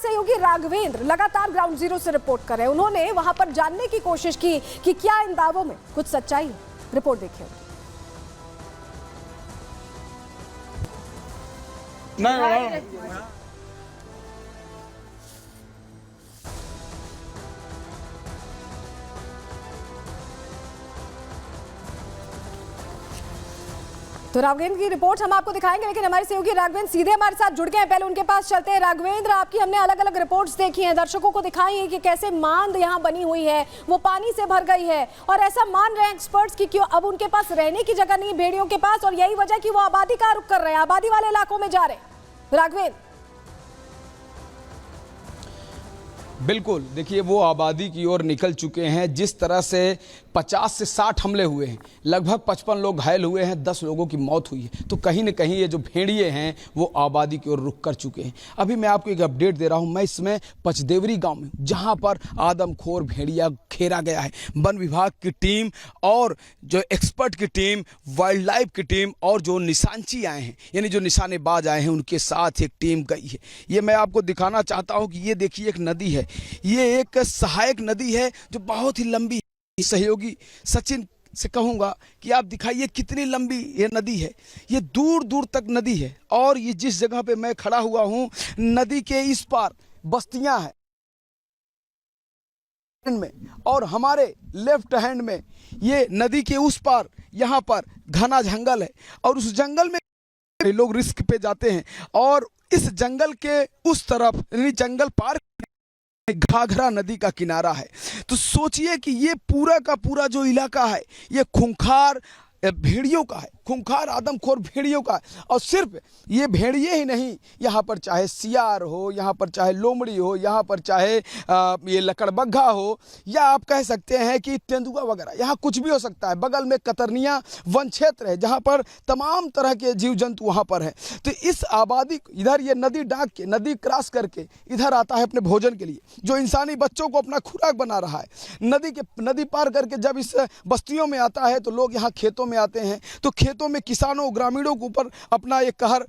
सहयोगी राघवेंद्र लगातार ground zero से रिपोर्ट कर रहे हैं। उन्होंने वहां पर जानने की कोशिश की कि क्या इन दावों में कुछ सच्चाई है। रिपोर्ट देखिए। तो राघवेंद्र की रिपोर्ट हम आपको दिखाएंगे, लेकिन हमारे सहयोगी राघवेंद्र सीधे हमारे साथ जुड़ गए हैं। पहले उनके पास चलते हैं। राघवेंद्र, आपकी हमने अलग अलग रिपोर्ट्स देखी हैं, दर्शकों को दिखाई है कि कैसे मांद यहां बनी हुई है, वो पानी से भर गई है और ऐसा मान रहे हैं एक्सपर्ट्स कि क्यों अब उनके पास रहने की जगह नहीं भेड़ियों के पास, और यही वजह कि वो आबादी का रुख कर रहे हैं, आबादी वाले इलाकों में जा रहे हैं। राघवेंद्र, बिल्कुल, देखिए वो आबादी की ओर निकल चुके हैं। जिस तरह से 50 से 60 हमले हुए हैं, लगभग 55 लोग घायल हुए हैं, 10 लोगों की मौत हुई है, तो कहीं न कहीं ये जो भेड़िए हैं वो आबादी की ओर रुख कर चुके हैं। अभी मैं आपको एक अपडेट दे रहा हूं। मैं इसमें पचदेवरी गांव में, जहां पर आदमखोर भेड़िया घेरा गया है, वन विभाग की टीम और जो एक्सपर्ट की टीम, वाइल्ड लाइफ की टीम और जो निशानची आए हैं, यानी जो निशानेबाज आए हैं, उनके साथ एक टीम गई है। ये मैं आपको दिखाना चाहता हूँ कि ये देखिए एक नदी है, ये एक सहायक नदी है जो बहुत ही लंबी है। सहयोगी सचिन से कहूंगा कि आप दिखाइए कितनी लंबी ये नदी है, ये दूर दूर तक नदी है। और ये जिस जगह पे मैं खड़ा हुआ हूं, नदी के इस पार बस्तियां हैं में, और हमारे लेफ्ट हैंड में ये नदी के उस पार यहाँ पर घना जंगल है, और उस जंगल में लोग रिस्क पे जाते हैं। और इस जंगल के उस तरफ, यानी जंगल पार घाघरा नदी का किनारा है। तो सोचिए कि ये पूरा का पूरा जो इलाका है ये खूंखार भेड़ियों का है, खूंखार आदमखोर भेड़ियों का है। और सिर्फ ये भेड़िए ही नहीं, यहाँ पर चाहे सियार हो, यहाँ पर चाहे लोमड़ी हो, यहाँ पर चाहे ये लकड़बग्घा हो, या आप कह सकते हैं कि तेंदुआ वगैरह, यहाँ कुछ भी हो सकता है। बगल में कतरनिया वन क्षेत्र है जहाँ पर तमाम तरह के जीव जंतु वहाँ पर हैं। तो इस आबादी इधर ये नदी डाक के, नदी क्रॉस करके इधर आता है अपने भोजन के लिए, जो इंसानी बच्चों को अपना खुराक बना रहा है। नदी पार करके जब इस बस्तियों में आता है तो लोग यहाँ खेतों में आते हैं, तो खेतों में किसानों ग्रामीणों के ऊपर अपना एक कहर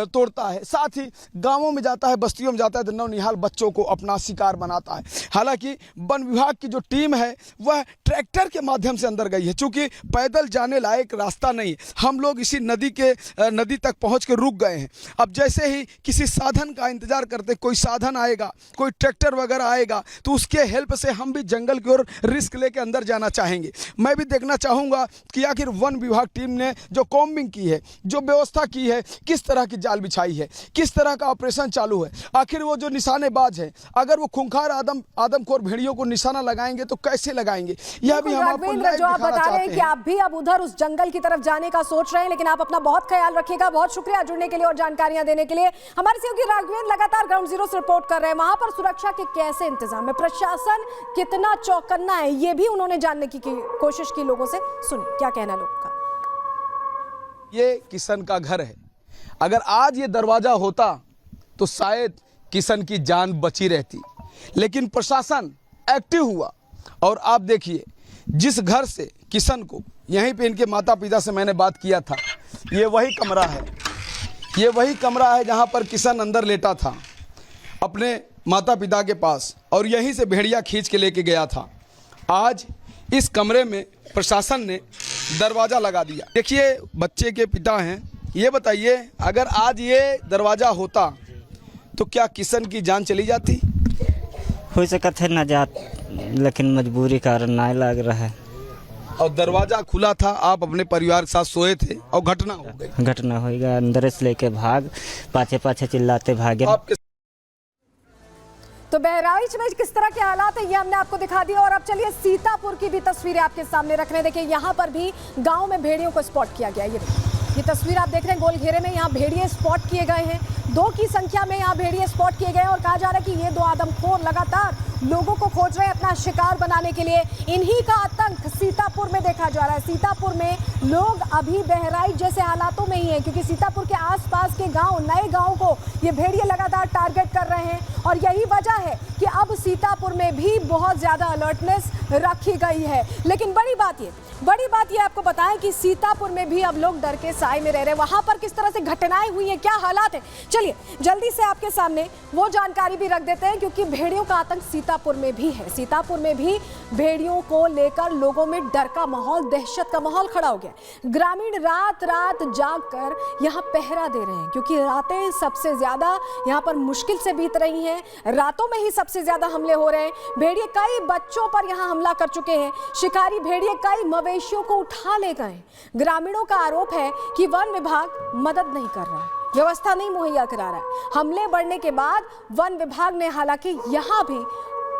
तोड़ता है। साथ ही गांवों में जाता है, बस्तियों में जाता है, तो नौनिहाल बच्चों को अपना शिकार बनाता है। हालांकि वन विभाग की जो टीम है वह ट्रैक्टर के माध्यम से अंदर गई है, क्योंकि पैदल जाने लायक रास्ता नहीं है। हम लोग इसी नदी तक पहुंच के रुक गए हैं। अब जैसे ही किसी साधन का इंतजार करते, कोई साधन आएगा, कोई ट्रैक्टर वगैरह आएगा, तो उसके हेल्प से हम भी जंगल की ओर रिस्क लेके अंदर जाना चाहेंगे। मैं भी देखना चाहूंगा कि आखिर वन विभाग टीम ने जो कॉम्बिंग की है, जो व्यवस्था की है, किस तरह की जाल बिछाई है, किस तरह का ऑपरेशन चालू है। आखिर वो जो निशानेबाज है, अगर वो खूंखार आदमखोर भेड़ियों को निशाना लगाएंगे तो कैसे लगाएंगे, यह भी हम आपको लाइव जो आप दिखाना बता रहे हैं चाहते कि आप भी अब उधर उस जंगल की तरफ जाने का सोच रहे हैं, लेकिन आप अपना बहुत ख्याल रखिएगा। बहुत शुक्रिया जुड़ने के लिए और जानकारियां देने के लिए। हमारे सहयोगी राघवेंद्र लगातार ग्राउंड जीरो से रिपोर्ट कर रहे हैं। वहां पर सुरक्षा के कैसे इंतजाम है, प्रशासन कितना चौकन्ना है, ये भी उन्होंने जानने की कोशिश की। लोगों से सुनिए क्या कहना लोगों का। ये किशन का घर है। अगर आज ये दरवाजा होता तो शायद किशन की जान बची रहती, लेकिन प्रशासन एक्टिव हुआ। और आप देखिए, जिस घर से किशन को, यहीं पे इनके माता पिता से मैंने बात किया था, ये वही कमरा है, ये वही कमरा है जहां पर किशन अंदर लेटा था अपने माता पिता के पास, और यहीं से भेड़िया खींच के लेके गया था। आज इस कमरे में प्रशासन ने दरवाज़ा लगा दिया। देखिए, बच्चे के पिता हैं, ये बताइए अगर आज ये दरवाज़ा होता तो क्या किशन की जान चली जाती? हो सकता है ना जात, लेकिन मजबूरी कारण ना लग रहा है। और दरवाज़ा खुला था, आप अपने परिवार के साथ सोए थे और घटना हो गई। घटना हो गया, अंदर से लेके भाग, पाछे पाछे चिल्लाते भागे। आपके तो बहराइच में किस तरह के हालात है ये हमने आपको दिखा दिया। और अब चलिए सीतापुर की भी तस्वीरें आपके सामने रख रहे हैं। देखिए, यहाँ पर भी गांव में भेड़ियों को स्पॉट किया गया। ये तस्वीर आप देख रहे हैं, गोल घेरे में यहाँ भेड़िए स्पॉट किए गए हैं। 2 की संख्या में यहाँ भेड़िए स्पॉट किए गए हैं और कहा जा रहा है कि ये 2 आदमखोर लगातार लोगों को खोज रहे हैं अपना शिकार बनाने के लिए। इन्हीं का आतंक सीतापुर में देखा जा रहा है। सीतापुर में लोग अभी बहराइच जैसे हालातों में ही हैं, क्योंकि सीतापुर के आसपास के गांव, नए गांव को ये भेड़िए लगातार टारगेट कर रहे हैं। और यही वजह है कि अब सीतापुर में भी बहुत ज़्यादा अलर्टनेस रखी गई है। लेकिन बड़ी बात ये आपको बताएं कि सीतापुर में भी अब लोग डर के साए में रह रहे हैं। वहां पर किस तरह से घटनाएं हुई हैं, क्या हालात है, चलिए जल्दी से आपके सामने वो जानकारी भी रख देते हैं, क्योंकि भेड़ियों का आतंक सीतापुर में भी है। सीतापुर में भी भेड़ियों को लेकर लोगों में डर का माहौल, दहशत का माहौल खड़ा हो गया। ग्रामीण रात रात जाग कर यहाँ पहरा दे रहे हैं, क्योंकि रातें सबसे ज्यादा यहाँ पर मुश्किल से बीत रही हैं। रातों में ही सबसे ज्यादा हमले हो रहे हैं। भेड़िए कई बच्चों पर यहाँ हमला कर चुके हैं। शिकारी भेड़िए कई मवेशियों को उठा ले गए। ग्रामीणों का आरोप है कि वन विभाग मदद नहीं कर रहा है, व्यवस्था नहीं मुहैया करा रहा है। हमले बढ़ने के बाद वन विभाग ने हालांकि यहाँ भी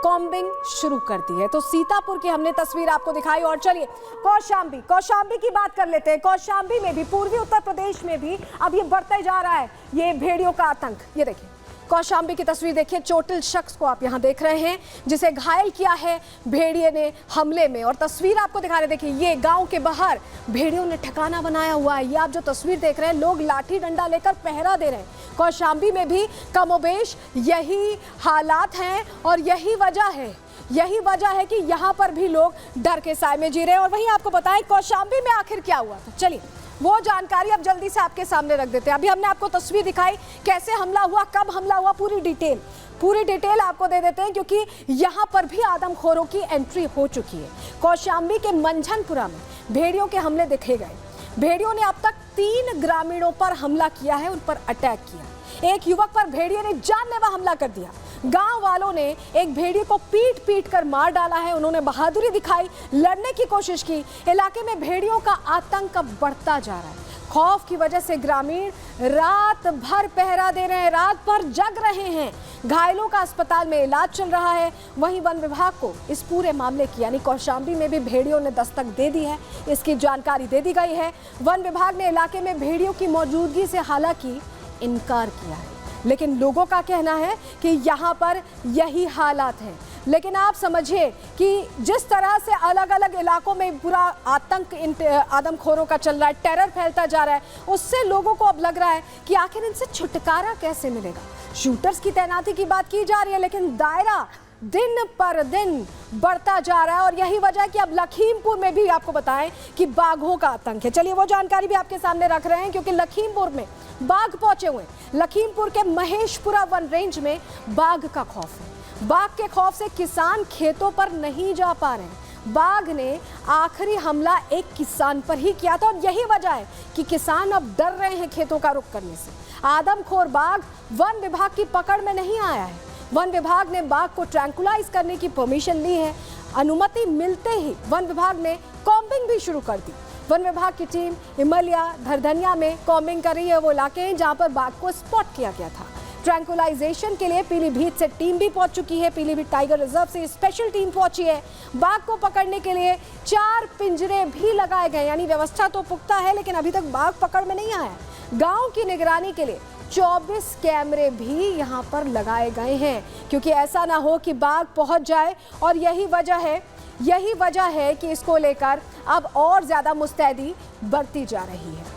कॉम्बिंग शुरू कर दी है। तो सीतापुर की हमने तस्वीर आपको दिखाई। और चलिए कौशाम्बी की बात कर लेते हैं। कौशाम्बी में भी, पूर्वी उत्तर प्रदेश में भी अब ये बढ़ते जा रहा है ये भेड़ियों का आतंक। ये देखिए कौशाम्बी की तस्वीर देखिए। चोटिल शख्स को आप यहाँ देख रहे हैं जिसे घायल किया है भेड़िए ने हमले में। और तस्वीर आपको दिखा रहे, देखिए ये गांव के बाहर भेड़ियों ने ठिकाना बनाया हुआ है। ये आप जो तस्वीर देख रहे हैं, लोग लाठी डंडा लेकर पहरा दे रहे हैं। कौशाम्बी में भी कमोबेश यही हालात हैं और यही वजह है कि यहाँ पर भी लोग डर के साए में जी रहे हैं। और वहीं आपको बताएं कौशाम्बी में आखिर क्या हुआ था, चलिए वो जानकारी अब जल्दी से आपके सामने रख देते हैं। अभी हमने आपको तस्वीर दिखाई, कैसे हमला हुआ, कब हमला हुआ, पूरी डिटेल आपको दे देते हैं, क्योंकि यहाँ पर भी आदमखोरों की एंट्री हो चुकी है। कौशाम्बी के मंझनपुरा में भेड़ियों के हमले देखे गए। भेड़ियों ने अब तक 3 ग्रामीणों पर हमला किया है, उन पर अटैक किया। एक युवक पर भेड़िए ने जानलेवा हमला कर दिया। गांव वालों ने एक भेड़िए को पीट कर मार डाला है। उन्होंने बहादुरी दिखाई, लड़ने की कोशिश की। इलाके में भेड़ियों का आतंक अब बढ़ता जा रहा है। खौफ की वजह से ग्रामीण रात भर पहरा दे रहे हैं, रात भर जग रहे हैं। घायलों का अस्पताल में इलाज चल रहा है। वहीं वन विभाग को इस पूरे मामले की, यानी कौशाम्बी में भी भेड़ियों ने दस्तक दे दी है, इसकी जानकारी दे दी गई है। वन विभाग ने इलाके में भेड़ियों की मौजूदगी से हालांकि इनकार किया है, लेकिन लोगों का कहना है कि यहाँ पर यही हालात हैं। लेकिन आप समझिए कि जिस तरह से अलग अलग इलाकों में पूरा आतंक आदमखोरों का चल रहा है, टेरर फैलता जा रहा है, उससे लोगों को अब लग रहा है कि आखिर इनसे छुटकारा कैसे मिलेगा। शूटर्स की तैनाती की बात की जा रही है, लेकिन दायरा दिन पर दिन बढ़ता जा रहा है। और यही वजह है कि अब लखीमपुर में भी आपको बताएं कि बाघों का आतंक है। चलिए वो जानकारी भी आपके सामने रख रहे हैं, क्योंकि लखीमपुर में बाघ पहुंचे हुए। लखीमपुर के महेशपुरा वन रेंज में बाघ का खौफ है। बाघ के खौफ से किसान खेतों पर नहीं जा पा रहे हैं। बाघ ने आखिरी हमला एक किसान पर ही किया था, और यही वजह है कि किसान अब डर रहे हैं खेतों का रुख करने से। आदमखोर बाघ वन विभाग की पकड़ में नहीं आया है। वन विभाग ने बाघ को ट्रैंकुलाइज करने की परमिशन ली है। अनुमति मिलते ही वन विभाग ने कॉम्बिंग भी शुरू कर दी। वन विभाग की टीम इमलिया धरधनिया में कॉम्बिंग कर रही है। वो इलाके हैं जहां पर बाघ को स्पॉट किया गया था। ट्रैंकुलाइजेशन के लिए पीलीभीत से टीम भी पहुंच चुकी है। पीलीभीत टाइगर रिजर्व से स्पेशल टीम पहुंची है। बाघ को पकड़ने के लिए 4 पिंजरे भी लगाए गए, यानी व्यवस्था तो पुख्ता है, लेकिन अभी तक बाघ पकड़ में नहीं आया। गांव की निगरानी के लिए 24 कैमरे भी यहां पर लगाए गए हैं, क्योंकि ऐसा ना हो कि बाघ पहुंच जाए। और यही वजह है कि इसको लेकर अब और ज्यादा मुस्तैदी बढ़ती जा रही है।